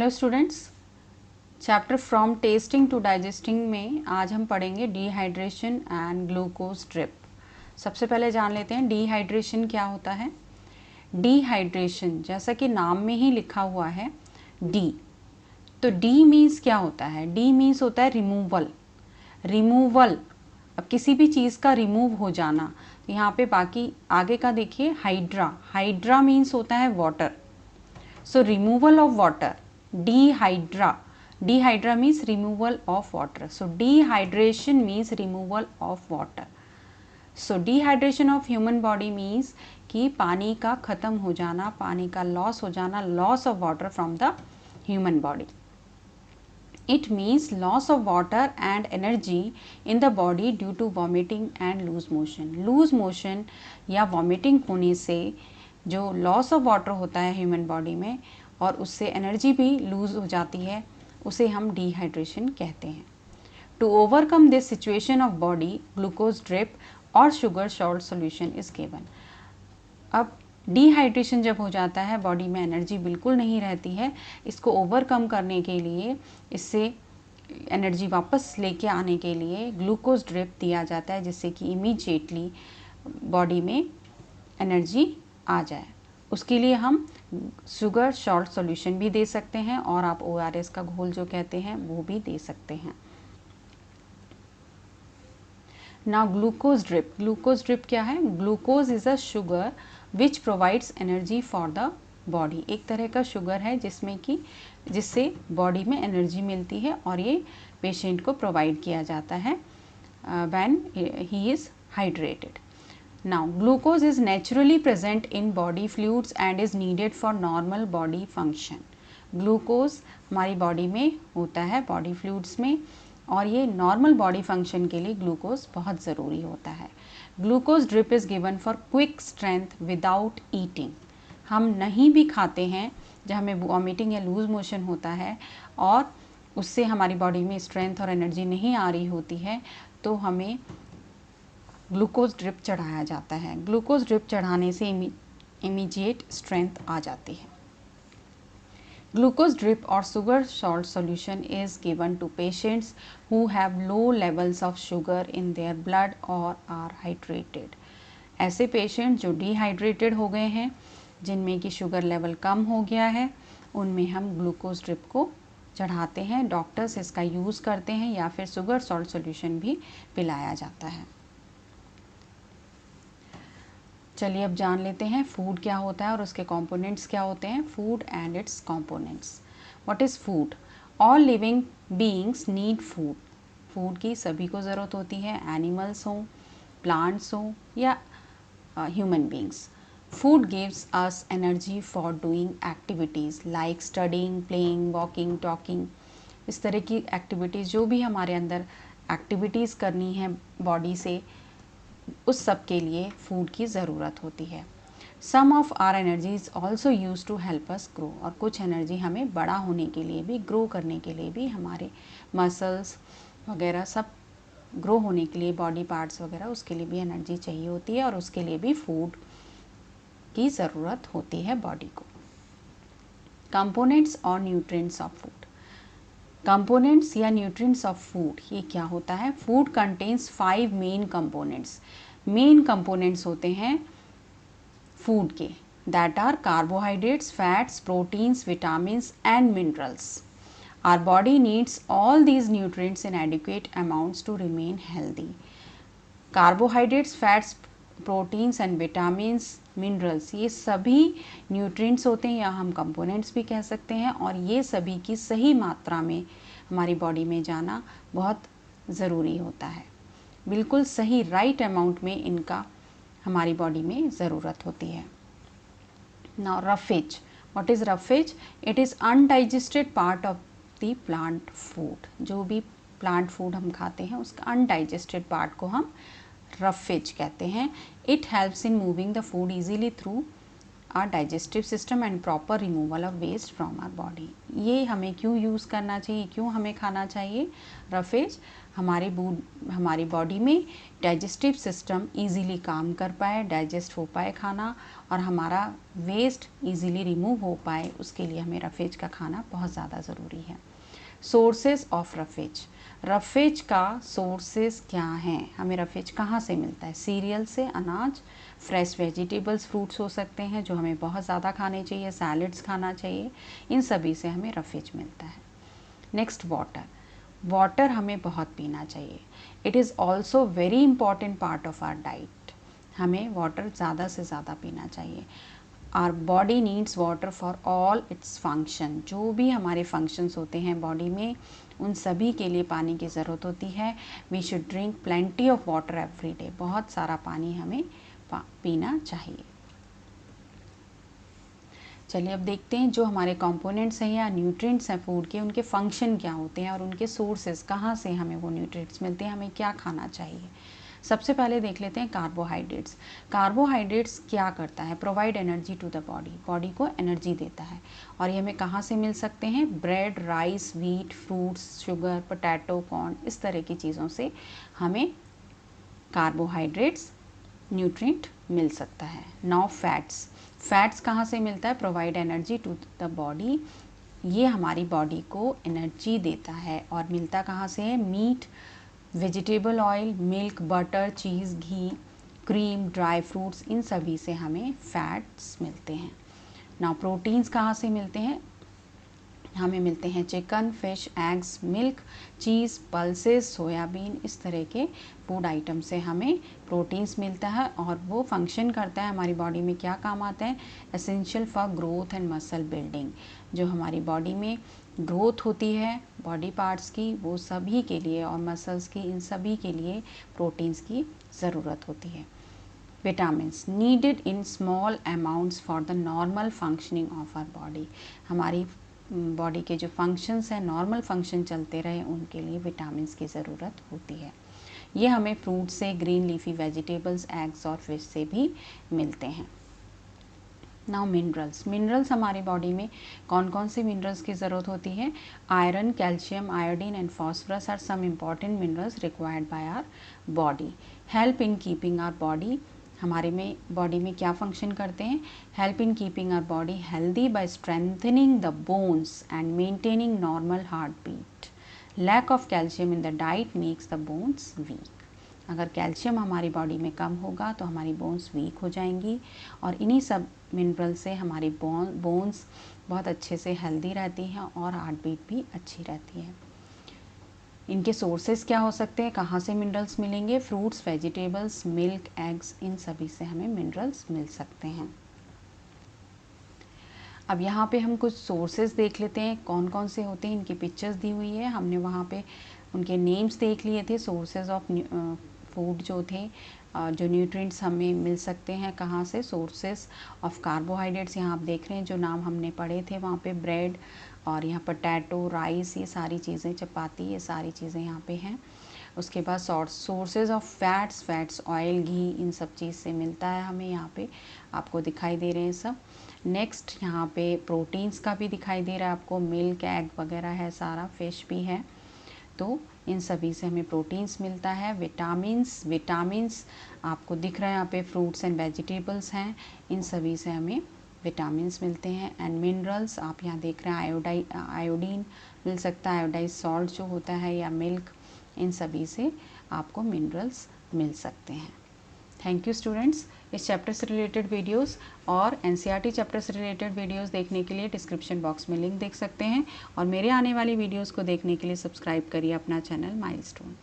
Hello students, chapter from tasting to digesting में आज हम पढ़ेंगे डिहाइड्रेशन एंड ग्लूकोज ड्रिप। सबसे पहले जान लेते हैं डिहाइड्रेशन क्या होता है। डिहाइड्रेशन जैसा कि नाम में ही लिखा हुआ है डी, तो डी मीन्स क्या होता है? डी मीन्स होता है रिमूवल। रिमूवल, अब किसी भी चीज़ का रिमूव हो जाना। यहाँ पे बाकी आगे का देखिए, हाइड्रा, हाइड्रा मीन्स होता है water. So removal of water, dehydra. Dehydra means removal of water. So dehydration means removal of water. So dehydration of human body means कि पानी का ख़त्म हो जाना, पानी का लॉस हो जाना, loss of water from the human body. It means loss of water and energy in the body due to vomiting and loose motion. Loose motion या vomiting होने से जो लॉस ऑफ वाटर होता है ह्यूमन बॉडी में और उससे energy भी लूज़ हो जाती है, उसे हम डिहाइड्रेशन कहते हैं। To overcome this situation of body, glucose drip और sugar salt solution is given. अब डिहाइड्रेशन जब हो जाता है, बॉडी में एनर्जी बिल्कुल नहीं रहती है, इसको ओवरकम करने के लिए, इससे एनर्जी वापस लेके आने के लिए ग्लूकोज ड्रिप दिया जाता है, जिससे कि इमीडिएटली बॉडी में एनर्जी आ जाए। उसके लिए हम शुगर सॉल्ट सॉल्यूशन भी दे सकते हैं और आप ORS का घोल जो कहते हैं वो भी दे सकते हैं। Now glucose drip. Glucose drip क्या है? Glucose is a sugar which provides energy for the body. एक तरह का शुगर है जिससे बॉडी में एनर्जी मिलती है और ये पेशेंट को प्रोवाइड किया जाता है when he is hydrated. Now, glucose is naturally present in body fluids and is needed for normal body function. Glucose हमारी बॉडी में होता है, बॉडी फ्लूइड्स में, और ये नॉर्मल बॉडी फंक्शन के लिए ग्लूकोज बहुत ज़रूरी होता है। Glucose drip is given for quick strength without eating. हम नहीं भी खाते हैं, जब हमें वॉमिटिंग या लूज मोशन होता है और उससे हमारी बॉडी में स्ट्रेंथ और एनर्जी नहीं आ रही होती है, तो हमें ग्लूकोज ड्रिप चढ़ाया जाता है। ग्लूकोज ड्रिप चढ़ाने से इमीडिएट स्ट्रेंथ आ जाती है। ग्लूकोज ड्रिप और sugar salt solution is given to patients who have low levels of sugar in their blood और आर हाइड्रेटेड। ऐसे पेशेंट जो डिहाइड्रेटेड हो गए हैं, जिनमें कि शुगर लेवल कम हो गया है, उनमें हम ग्लूकोज ड्रिप को चढ़ाते हैं। डॉक्टर्स इसका यूज़ करते हैं या फिर शुगर सॉल्ट सॉल्यूशन भी पिलाया जाता है। चलिए अब जान लेते हैं फूड क्या होता है और उसके कंपोनेंट्स क्या होते हैं। Food and it's components. What is food? All living beings need food. Food की सभी को ज़रूरत होती है, एनिमल्स हों, प्लांट्स हों या human beings. Food gives us energy for doing activities like studying, playing, walking, talking. इस तरह की एक्टिविटीज़, जो भी हमारे अंदर एक्टिविटीज़ करनी है बॉडी से, उस सब के लिए फूड की ज़रूरत होती है। Some of our energy is also use to help us grow. और कुछ एनर्जी हमें बड़ा होने के लिए भी, ग्रो करने के लिए भी, हमारे मसल्स वगैरह सब ग्रो होने के लिए, बॉडी पार्ट्स वगैरह, उसके लिए भी एनर्जी चाहिए होती है और उसके लिए भी फूड की ज़रूरत होती है बॉडी को। कंपोनेंट्स और न्यूट्रिएंट्स ऑफ फूड। कंपोनेंट्स या न्यूट्रिएंट्स ऑफ फूड, ये क्या होता है? Food contains 5 main components. Main components होते हैं फूड के, that are carbohydrates, fats, proteins, vitamins and minerals. Our body needs all these nutrients in adequate amounts to remain healthy. Carbohydrates, fats, proteins and vitamins, minerals, ये सभी nutrients होते हैं या हम components भी कह सकते हैं, और ये सभी की सही मात्रा में हमारी बॉडी में जाना बहुत ज़रूरी होता है। बिल्कुल सही राइट अमाउंट में इनका हमारी बॉडी में ज़रूरत होती है। Now roughage. What is roughage? It is undigested part of the plant food. जो भी प्लांट फूड हम खाते हैं, उसका अनडाइजेस्टेड पार्ट को हम रफेज कहते हैं। It helps in moving the food easily through our digestive system and proper removal of waste from our body. ये हमें क्यों यूज़ करना चाहिए, क्यों हमें खाना चाहिए रफेज? हमारी बॉडी में डाइजेस्टिव सिस्टम इजीली काम कर पाए, डाइजेस्ट हो पाए खाना, और हमारा वेस्ट इजीली रिमूव हो पाए, उसके लिए हमें रफेज का खाना बहुत ज़्यादा ज़रूरी है। सोर्सेज ऑफ रफेज, रफेज का सोर्सेज क्या हैं? हमें रफेज कहाँ से मिलता है? सीरियल से, अनाज, फ्रेश वेजिटेबल्स, फ्रूट्स हो सकते हैं जो हमें बहुत ज़्यादा खाने चाहिए, सैलड्स खाना चाहिए, इन सभी से हमें रफेज मिलता है। नेक्स्ट वाटर, वाटर हमें बहुत पीना चाहिए। It is also very important part of our diet. हमें वाटर ज़्यादा से ज़्यादा पीना चाहिए। Our body needs water for all its function, जो भी हमारे फंक्शंस होते हैं बॉडी में, उन सभी के लिए पानी की ज़रूरत होती है। We should drink plenty of water every day, बहुत सारा पानी हमें पीना चाहिए। चलिए अब देखते हैं जो हमारे कंपोनेंट्स हैं या न्यूट्रिएंट्स हैं फूड के, उनके फंक्शन क्या होते हैं और उनके सोर्सेज कहाँ से हमें वो न्यूट्रिएंट्स मिलते हैं, हमें क्या खाना चाहिए। सबसे पहले देख लेते हैं कार्बोहाइड्रेट्स। कार्बोहाइड्रेट्स क्या करता है? Provide energy to the body, body को एनर्जी देता है। और ये हमें कहाँ से मिल सकते हैं? Bread, rice, wheat, fruits, sugar, potato, corn, इस तरह की चीज़ों से हमें कार्बोहाइड्रेट्स न्यूट्रिएंट मिल सकता है। नाउ फैट्स, फैट्स कहाँ से मिलता है? Provide energy to the body, ये हमारी बॉडी को एनर्जी देता है। और मिलता कहाँ से है? Meat, vegetable oil, milk, butter, cheese, घी, क्रीम, ड्राई फ्रूट्स, इन सभी से हमें फैट्स मिलते हैं। नाउ प्रोटीन्स कहाँ से मिलते हैं? हमें मिलते हैं चिकन, फिश, एग्स, मिल्क, चीज़, पल्सेस, सोयाबीन, इस तरह के फूड आइटम से हमें प्रोटीन्स मिलता है। और वो फंक्शन करता है हमारी बॉडी में, क्या काम आता है? Essential for growth and muscle building. जो हमारी बॉडी में ग्रोथ होती है बॉडी पार्ट्स की, वो सभी के लिए, और मसल्स की, इन सभी के लिए प्रोटीन्स की ज़रूरत होती है। Vitamins needed in small amounts for the normal functioning of our body, हमारी बॉडी के जो फंक्शंस हैं, नॉर्मल फंक्शन चलते रहे, उनके लिए विटामिन्स की ज़रूरत होती है। ये हमें फ्रूट से, ग्रीन लीफी वेजिटेबल्स, एग्स और फिश से भी मिलते हैं। नाउ मिनरल्स, मिनरल्स हमारी बॉडी में कौन कौन से मिनरल्स की ज़रूरत होती है? Iron, calcium, iodine and phosphorus are some important minerals required by our body. Help in keeping our body, हमारे में बॉडी में क्या फंक्शन करते हैं? Help in keeping our body healthy by strengthening the bones and maintaining normal heart beat. Lack of calcium in the diet makes the bones weak, अगर calcium हमारी body में कम होगा तो हमारी बोन्स वीक हो जाएंगी। और इन्हीं सब मिनरल से हमारी बोन्स बहुत अच्छे से हेल्दी रहती हैं और हार्ट बीट भी अच्छी रहती है। इनके सोर्सेज क्या हो सकते हैं? कहाँ से मिनरल्स मिलेंगे? फ्रूट्स, वेजिटेबल्स, मिल्क, एग्स, इन सभी से हमें मिनरल्स मिल सकते हैं। अब यहाँ पे हम कुछ सोर्सेज देख लेते हैं कौन कौन से होते हैं। इनकी पिक्चर्स दी हुई है, हमने वहाँ पे उनके नेम्स देख लिए थे। सोर्सेज ऑफ फूड जो थे, जो न्यूट्रिएंट्स हमें मिल सकते हैं कहाँ से? सोर्सेज ऑफ कार्बोहाइड्रेट्स, यहाँ आप देख रहे हैं जो नाम हमने पढ़े थे वहाँ पे, ब्रेड, और यहाँ पोटैटो, राइस, ये सारी चीज़ें, चपाती, ये सारी चीज़ें यहाँ पे हैं। उसके बाद सोर्सेज ऑफ फैट्स, ऑयल, घी, इन सब चीज़ से मिलता है हमें, यहाँ पे आपको दिखाई दे रहे हैं सब। नेक्स्ट यहाँ पे प्रोटीन्स का भी दिखाई दे रहा है आपको, मिल्क, एग वगैरह है सारा, फिश भी है, तो इन सभी से हमें प्रोटीन्स मिलता है। विटामिन्स आपको दिख रहा है यहाँ पे, फ्रूट्स एंड वेजिटेबल्स हैं, इन सभी से हमें विटामिन्स मिलते हैं। एंड मिनरल्स आप यहाँ देख रहे हैं, आयोडीन मिल सकता है, आयोडाइज सॉल्ट जो होता है, या मिल्क, इन सभी से आपको मिनरल्स मिल सकते हैं। Thank you students. इस चैप्टर से रिलेटेड वीडियोस और एनसीईआरटी चैप्टर से रिलेटेड वीडियोस देखने के लिए डिस्क्रिप्शन बॉक्स में लिंक देख सकते हैं, और मेरे आने वाली वीडियोस को देखने के लिए सब्सक्राइब करिए अपना चैनल माइलस्टोन।